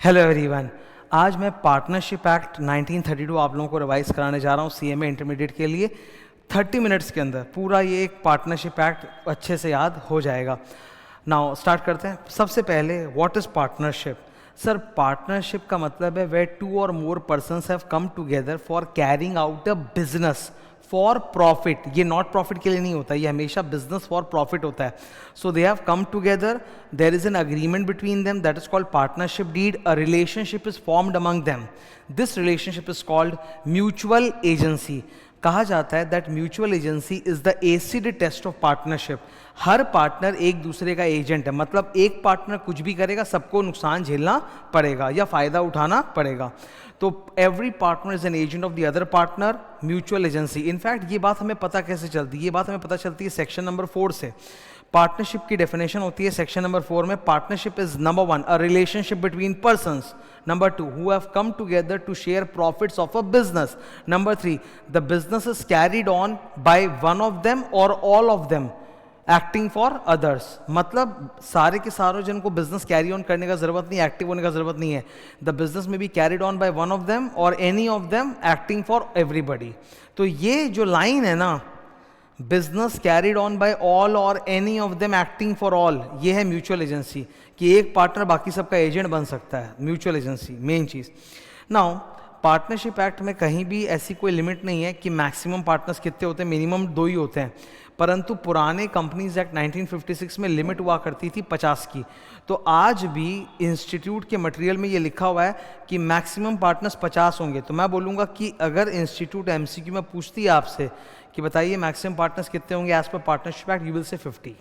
Hello everyone. आज मैं partnership act 1932 आप लोगों को रिवाइज कराने जा रहा हूँ सीएमए इंटरमीडिएट के लिए। 30 मिनट्स के अंदर पूरा ये एक पार्टनरशिप एक्ट अच्छे से याद हो जाएगा। नाउ स्टार्ट करते हैं। सबसे पहले what is partnership? Sir, partnership का मतलब है वेयर 2 और more persons have come together for carrying out a business for profit. ये नॉट प्रॉफिट के लिए नहीं होता, ये हमेशा बिजनेस फॉर प्रॉफिट होता है। So they have come together, there is an agreement between them, that is called partnership deed. A relationship is formed among them, this relationship is called mutual agency. कहा जाता है that mutual agency is the acid test of partnership. हर partner एक दूसरे का agent है, मतलब एक पार्टनर कुछ भी करेगा सबको नुकसान झेलना पड़ेगा या फायदा उठाना पड़ेगा। तो every partner is an agent of the other partner, mutual agency. In fact ये बात हमें पता कैसे चलती है? ये बात हमें पता चलती है सेक्शन नंबर 4 से। पार्टनरशिप की डेफिनेशन होती है सेक्शन नंबर 4 में। Partnership is number 1 a relationship between persons, number 2 who have come together to share profits of a business, number 3 the business is carried on by one of them or all of them acting for others. मतलब सारे के सारों जिनको business carry on करने का जरूरत नहीं, active होने का जरूरत नहीं है। द बिजनेस में be carried on by one of them or any of them acting for everybody. तो ये जो लाइन है ना, business carried on by all or any of them acting for all, ये है म्यूचुअल एजेंसी, कि एक पार्टनर बाकी सबका एजेंट बन सकता है। म्यूचुअल एजेंसी मेन चीज। नाउ पार्टनरशिप एक्ट में कहीं भी ऐसी कोई लिमिट नहीं है कि मैक्सिमम पार्टनर्स कितने होते हैं, मिनिमम 2 ही होते हैं। परंतु पुराने कंपनीज एक्ट 1956 में लिमिट हुआ करती थी 50 की। तो आज भी इंस्टीट्यूट के मटेरियल में ये लिखा हुआ है कि मैक्सिमम पार्टनर्स 50 होंगे। तो मैं बोलूँगा कि अगर इंस्टीट्यूट एमसीक्यू में पूछती है आपसे कि बताइए मैक्सिमम पार्टनर्स कितने होंगे as per partnership act, you will say 50।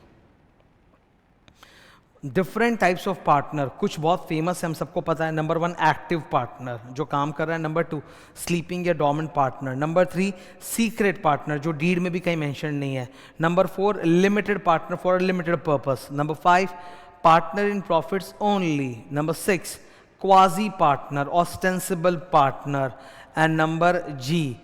Different types of partner, कुछ बहुत फेमस है, हम सबको पता है। नंबर 1 एक्टिव पार्टनर जो काम कर रहा है, नंबर 2 स्लीपिंग या dormant partner, number 3 secret partner जो डीड में भी कहीं मेंशन नहीं है, number 4 limited partner for a limited purpose, number 5 partner in profits only, number 6 quasi partner ostensible partner, and number G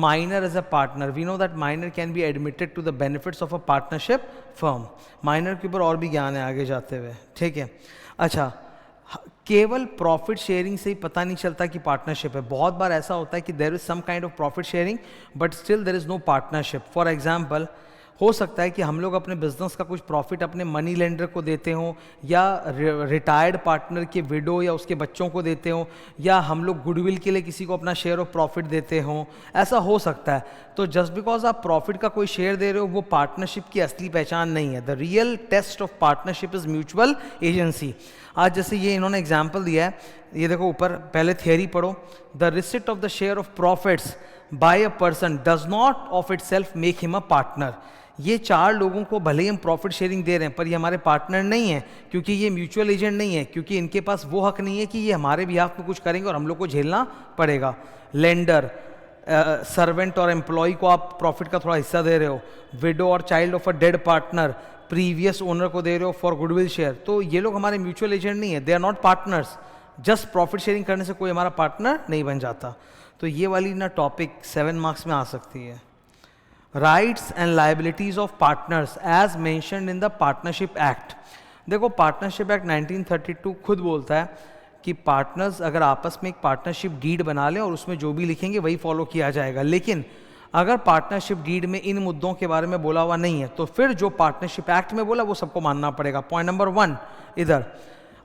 minor as a partner. We know that minor can be admitted to the benefits of a partnership firm. minor के ऊपर और भी ज्ञान है आगे जाते हुए, ठीक है। अच्छा, केवल प्रॉफिट शेयरिंग से ही पता नहीं चलता कि पार्टनरशिप है। बहुत बार ऐसा होता है कि there is some kind of profit sharing but still there is no partnership. For example, हो सकता है कि हम लोग अपने बिजनेस का कुछ प्रॉफिट अपने मनी लेंडर को देते हों, या रिटायर्ड पार्टनर के विडो या उसके बच्चों को देते हों, या हम लोग गुडविल के लिए किसी को अपना शेयर ऑफ प्रॉफिट देते हों, ऐसा हो सकता है। तो जस्ट बिकॉज आप प्रॉफिट का कोई शेयर दे रहे हो, वो पार्टनरशिप की असली पहचान नहीं है। The real test of partnership is mutual agency. आज जैसे ये इन्होंने एग्जाम्पल दिया है, ये देखो ऊपर, पहले थियरी पढ़ो। The receipt of the share of profits by a person does not of itself make him a partner. ये 4 लोगों को भले ही हम प्रॉफिट शेयरिंग दे रहे हैं पर ये हमारे पार्टनर नहीं है, क्योंकि ये म्यूचुअल एजेंट नहीं है, क्योंकि इनके पास वो हक नहीं है कि ये हमारे बिहाफ में कुछ करेंगे और हम लोग को झेलना पड़ेगा। लेंडर, सर्वेंट और एम्प्लॉय को आप प्रॉफिट का थोड़ा हिस्सा दे रहे हो। विडो और child of a dead partner previous owner को दे रहे हो फॉर गुडविल शेयर। तो ये लोग हमारे म्यूचुअल एजेंट नहीं है, they are not partners. Just profit sharing करने से कोई हमारा पार्टनर नहीं बन जाता। तो ये वाली ना टॉपिक 7 मार्क्स में आ सकती है। Rights and liabilities of partners as mentioned in the partnership act. देखो, पार्टनरशिप एक्ट 1932 खुद बोलता है कि पार्टनर्स अगर आपस में एक पार्टनरशिप डीड बना लें और उसमें जो भी लिखेंगे वही फॉलो किया जाएगा। लेकिन अगर पार्टनरशिप डीड में इन मुद्दों के बारे में बोला हुआ नहीं है तो फिर जो पार्टनरशिप एक्ट में बोला वो सबको मानना पड़ेगा। पॉइंट नंबर 1 इधर,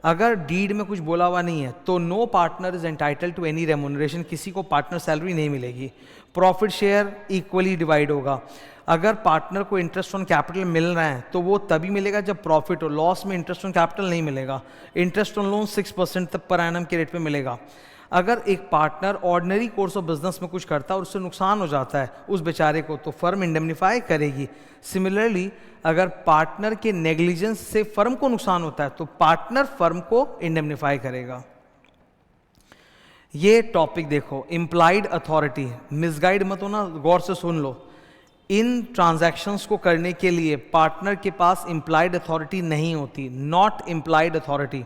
अगर डीड में कुछ बोला हुआ नहीं है तो no partner is entitled to any remuneration, किसी को पार्टनर सैलरी नहीं मिलेगी। प्रॉफिट शेयर इक्वली डिवाइड होगा। अगर पार्टनर को इंटरेस्ट ऑन कैपिटल मिल रहा है तो वो तभी मिलेगा जब प्रॉफिट हो। लॉस में इंटरेस्ट ऑन कैपिटल नहीं मिलेगा। इंटरेस्ट ऑन लोन 6% तक पर एनम के रेट पे मिलेगा। अगर एक partner ordinary course of business में कुछ करता है और उससे नुकसान हो जाता है उस बेचारे को, तो फर्म इंडेमनीफाई करेगी। सिमिलरली, अगर पार्टनर के नेग्लिजेंस से फर्म को नुकसान होता है तो पार्टनर फर्म को इंडेमनीफाई करेगा। ये टॉपिक देखो, इम्प्लाइड अथॉरिटी, मिसगाइड मत हो ना, गौर से सुन लो। इन ट्रांजैक्शंस को करने के लिए पार्टनर के पास इम्प्लाइड अथॉरिटी नहीं होती, not implied authority.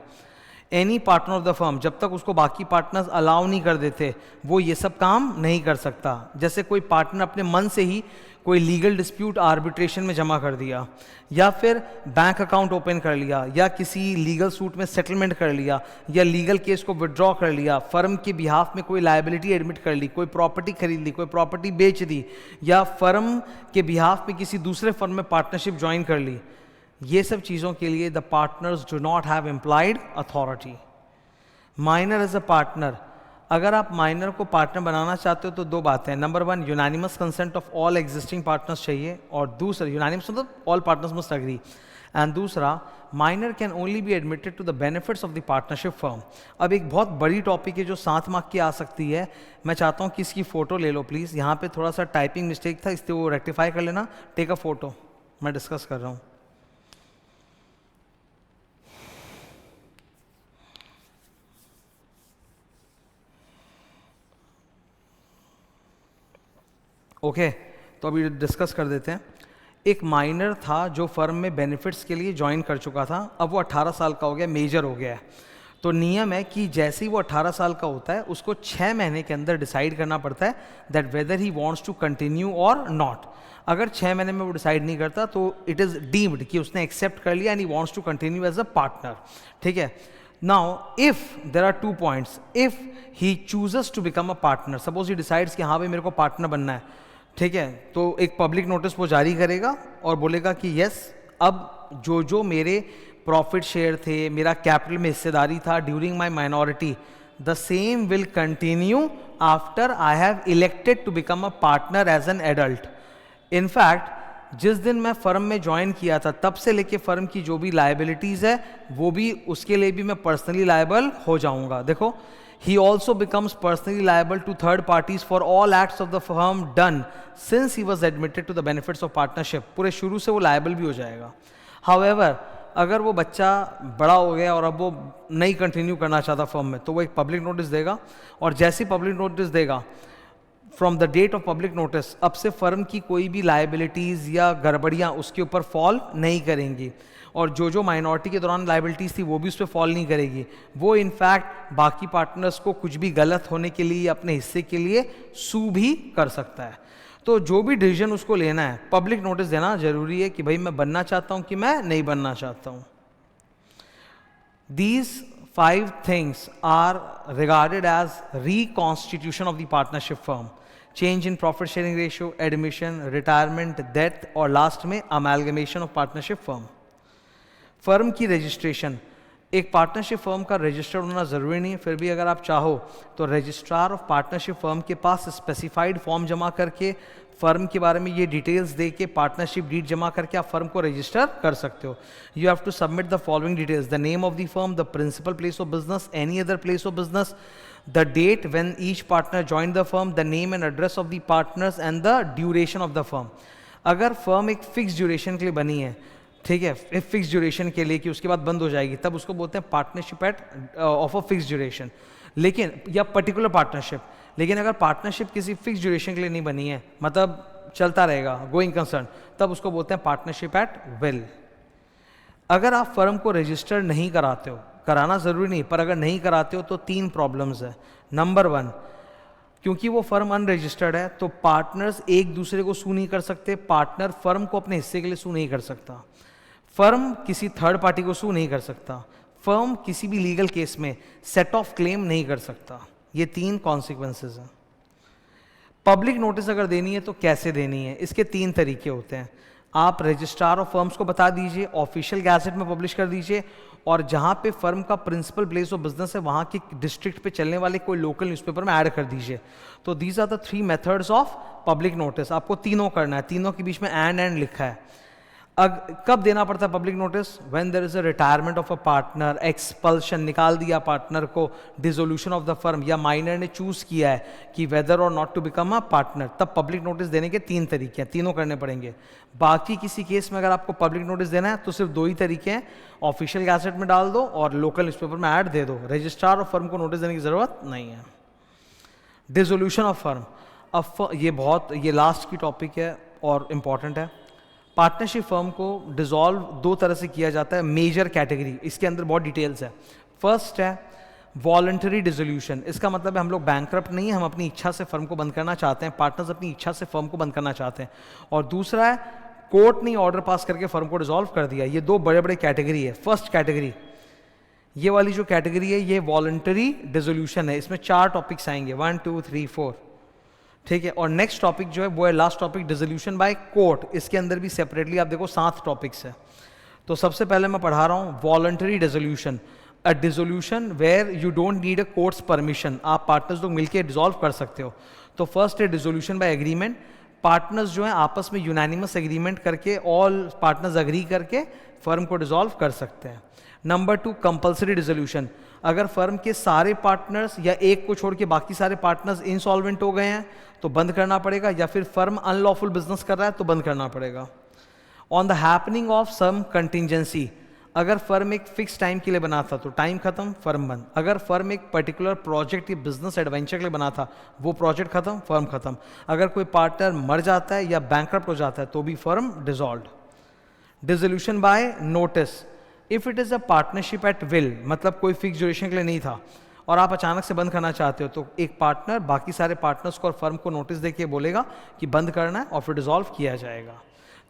Any partner of the firm, जब तक उसको बाकी पार्टनर्स अलाउ नहीं कर देते वो ये सब काम नहीं कर सकता। जैसे कोई पार्टनर अपने मन से ही कोई लीगल डिस्प्यूट आर्बिट्रेशन में जमा कर दिया, या फिर बैंक अकाउंट ओपन कर लिया, या किसी लीगल सूट में सेटलमेंट कर लिया, या लीगल केस को विड्रॉ कर लिया, फर्म के बिहाफ में कोई लायबिलिटी एडमिट कर ली, कोई प्रॉपर्टी खरीद ली, कोई प्रॉपर्टी बेच दी, या फर्म के बिहाफ में किसी दूसरे फर्म में पार्टनरशिप ज्वाइन कर ली, ये सब चीज़ों के लिए the partners do not have implied authority. Minor as a partner, अगर आप माइनर को पार्टनर बनाना चाहते हो तो दो बातें हैं। Number one, unanimous consent of all existing partners चाहिए, और दूसरा यूनानिमस मतलब all partners must agree, and दूसरा minor can only be admitted to the benefits of the partnership firm. अब एक बहुत बड़ी टॉपिक है जो 7 मार्क की आ सकती है, मैं चाहता हूँ कि इसकी फ़ोटो ले लो प्लीज़। यहाँ पे थोड़ा सा टाइपिंग मिस्टेक था, इसलिए वो रेक्टिफाई कर लेना। टेक अ फोटो, मैं डिस्कस कर रहा हूँ। ओके तो अभी डिस्कस कर देते हैं। एक माइनर था जो फर्म में बेनिफिट्स के लिए ज्वाइन कर चुका था, अब वो 18 साल का हो गया, मेजर हो गया है। तो नियम है कि जैसे ही वो 18 साल का होता है उसको 6 महीने के अंदर डिसाइड करना पड़ता है that whether he wants to continue or not. अगर 6 महीने में वो डिसाइड नहीं करता तो इट इज़ डीम्ड कि उसने एक्सेप्ट कर लिया and he wants to continue as a partner. ठीक है, now if there are 2 points, if he chooses to become a partner, suppose he decides कि हाँ भाई मेरे को पार्टनर बनना है, ठीक है, तो एक पब्लिक नोटिस वो जारी करेगा और बोलेगा कि यस, अब जो जो मेरे प्रॉफिट शेयर थे, मेरा कैपिटल में हिस्सेदारी था during my minority, the same will continue after I have elected to become a partner as an adult. In fact जिस दिन मैं फर्म में ज्वाइन किया था तब से लेके फर्म की जो भी लायबिलिटीज़ है वो भी, उसके लिए भी मैं पर्सनली लायबल हो जाऊंगा। देखो, he also becomes personally liable to third parties for all acts of the firm done since he was admitted to the benefits of partnership। पूरे शुरू से वो liable भी हो जाएगा। However, अगर वो बच्चा बड़ा हो गया और अब वो नहीं कंटिन्यू करना चाहता फर्म में, तो वो एक पब्लिक नोटिस देगा, और जैसी पब्लिक नोटिस देगा, from the date of public notice, अब से फर्म की कोई भी लायबिलिटीज़ या गड़बड़ियाँ उसके ऊपर फॉल नहीं करेंगी, और जो जो माइनॉरिटी के दौरान लायबिलिटीज़ थी वो भी उस पर फॉल नहीं करेगी। वो इनफैक्ट बाकी पार्टनर्स को कुछ भी गलत होने के लिए, अपने हिस्से के लिए सू भी कर सकता है। तो जो भी डिसीजन उसको लेना है, पब्लिक नोटिस देना जरूरी है कि भाई मैं बनना चाहता हूँ कि मैं नहीं बनना चाहता हूँ। These 5 things are regarded as reconstitution of the partnership firm: change in profit sharing ratio, admission, retirement, death, और लास्ट में amalgamation of partnership firm। Firm की रजिस्ट्रेशन, एक पार्टनरशिप फर्म का रजिस्टर्ड होना ज़रूरी नहीं है, फिर भी अगर आप चाहो तो रजिस्ट्रार ऑफ पार्टनरशिप फर्म के पास स्पेसिफाइड फॉर्म जमा करके फर्म के बारे में ये डिटेल्स दे के पार्टनरशिप डीड जमा करके आप फर्म को रजिस्टर कर सकते हो। You have to submit the following details: the name of the firm, the principal place of business, any other place of business, the date when each partner join the firm, the name and address of the partners and the duration of the firm. अगर firm एक fix duration के लिए बनी है, ठीक है, fix duration के लिए कि उसके बाद बंद हो जाएगी, तब उसको बोलते हैं partnership at of a fix duration, लेकिन या पर्टिकुलर पार्टनरशिप। लेकिन अगर पार्टनरशिप किसी फिक्स ड्यूरेशन के लिए नहीं बनी है, मतलब चलता रहेगा, गोइंग कंसर्न, तब उसको बोलते हैं पार्टनरशिप एट विल। अगर आप फर्म को रजिस्टर नहीं कराते हो, कराना ज़रूरी नहीं, पर अगर नहीं कराते हो तो 3 प्रॉब्लम्स है। नंबर 1, क्योंकि वो फर्म अनरजिस्टर्ड है तो पार्टनर्स एक दूसरे को सू नहीं कर सकते, पार्टनर फर्म को अपने हिस्से के लिए सू नहीं कर सकता, फर्म किसी थर्ड पार्टी को सू नहीं कर सकता, फर्म किसी भी लीगल केस में सेट ऑफ क्लेम नहीं कर सकता। ये 3 कॉन्सिक्वेंसेस हैं। पब्लिक नोटिस अगर देनी है तो कैसे देनी है, इसके 3 तरीके होते हैं। आप रजिस्ट्रार ऑफ फर्म्स को बता दीजिए, ऑफिशियल गैजेट में पब्लिश कर दीजिए, और जहाँ पे फर्म का प्रिंसिपल प्लेस ऑफ बिजनेस है वहाँ की डिस्ट्रिक्ट पे चलने वाले कोई लोकल न्यूज़पेपर में ऐड कर दीजिए। तो these are the 3 methods of public notice. आपको तीनों करना है, तीनों के बीच में एंड लिखा है। कब देना पड़ता है public notice? When there is a retirement of a partner, expulsion, निकाल दिया पार्टनर को, डिसोल्यूशन ऑफ द फर्म, या माइनर ने चूज किया है कि whether or not to become a partner, तब पब्लिक नोटिस देने के 3 तरीके हैं, तीनों करने पड़ेंगे। बाकी किसी केस में अगर आपको पब्लिक नोटिस देना है तो सिर्फ 2 ही तरीके हैं, ऑफिशियल गैजेट में डाल दो और लोकल न्यूज़पेपर में ऐड दे दो, रजिस्ट्रार ऑफ फर्म को नोटिस देने की जरूरत नहीं है। डिसोल्यूशन ऑफ फर्म, अब ये लास्ट की टॉपिक है और इम्पॉर्टेंट है। पार्टनरशिप फर्म को डिसॉल्व 2 तरह से किया जाता है, मेजर कैटेगरी, इसके अंदर बहुत डिटेल्स है। फर्स्ट है वॉलंटरी डिसोल्यूशन। इसका मतलब है हम लोग बैंकरप्ट नहीं है, हम अपनी इच्छा से फर्म को बंद करना चाहते हैं, पार्टनर्स अपनी इच्छा से फर्म को बंद करना चाहते हैं। और दूसरा है कोर्ट ने ऑर्डर पास करके फर्म को डिसॉल्व कर दिया। ये दो बड़े बड़े कैटेगरी है। फर्स्ट कैटेगरी, ये वाली जो कैटेगरी है ये वॉलंटरी डिसोल्यूशन है, इसमें 4 टॉपिक्स आएंगे, 1 2 3 4, ठीक है। और नेक्स्ट टॉपिक जो है वो है last topic, dissolution by court. इसके अंदर भी सेपरेटली आप देखो 7 टॉपिक्स है। तो सबसे पहले मैं पढ़ा रहा हूँ voluntary dissolution, a dissolution where you don't need a court's permission. आप पार्टनर्स लोग मिलकर डिसॉल्व कर सकते हो। तो फर्स्ट है डिसोल्यूशन बाय एग्रीमेंट, पार्टनर्स जो है आपस में यूनानिमस एग्रीमेंट करके, ऑल पार्टनर्स अग्री करके फर्म को डिसॉल्व कर सकते हैं। नंबर 2 कंपल्सरी डिसोल्यूशन, अगर फर्म के सारे पार्टनर्स या एक को छोड़ के बाकी सारे पार्टनर्स इंसॉल्वेंट हो गए हैं तो बंद करना पड़ेगा, या फिर फर्म अनलॉफुल बिजनेस कर रहा है तो बंद करना पड़ेगा। On the happening of some contingency, अगर फर्म एक फिक्स टाइम के लिए बना था तो टाइम खत्म, फर्म बंद। अगर फर्म एक पर्टिकुलर प्रोजेक्ट या बिजनेस एडवेंचर के लिए बना था, वो प्रोजेक्ट खत्म, फर्म खत्म। अगर कोई पार्टनर मर जाता है या बैंकरप्ट हो जाता है तो भी firm dissolved. Dissolution by notice, if it is a partnership at will, मतलब कोई फिक्स ड्यूरेशन के लिए नहीं था और आप अचानक से बंद करना चाहते हो, तो एक पार्टनर बाकी सारे पार्टनर्स को और फर्म को नोटिस देके बोलेगा कि बंद करना है और फिर डिसॉल्व किया जाएगा।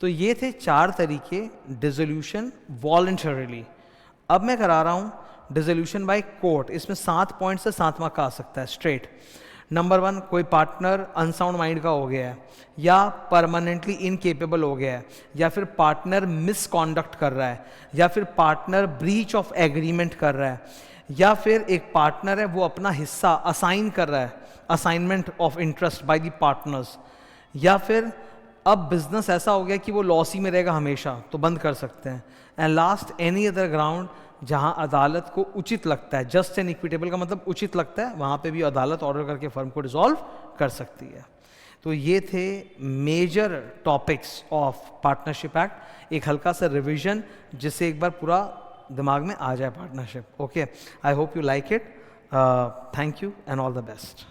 तो ये थे 4 तरीके डिसोल्यूशन वॉलंटरीली। अब मैं करा रहा हूँ डिसोल्यूशन बाय कोर्ट। इसमें 7 पॉइंट से 7वां का आ सकता है स्ट्रेट। नंबर 1, कोई पार्टनर अनसाउंड माइंड का हो गया है या परमानेंटली इनकेपेबल हो गया है, या फिर पार्टनर मिसकॉन्डक्ट कर रहा है, या फिर पार्टनर ब्रीच ऑफ एग्रीमेंट कर रहा है, या फिर एक पार्टनर है वो अपना हिस्सा असाइन कर रहा है, assignment of interest by the partners, या फिर अब बिजनेस ऐसा हो गया कि वो लॉस ही में रहेगा हमेशा, तो बंद कर सकते हैं। And last, any other ground जहां अदालत को उचित लगता है, जस्ट एंड इक्विटेबल का मतलब उचित लगता है, वहां पे भी अदालत ऑर्डर करके फर्म को डिसॉल्व कर सकती है। तो ये थे major topics of partnership act, एक हल्का सा रिविजन जिससे एक बार पूरा दिमाग में आ जाए partnership. Okay, I hope you like it. Thank you and all the best.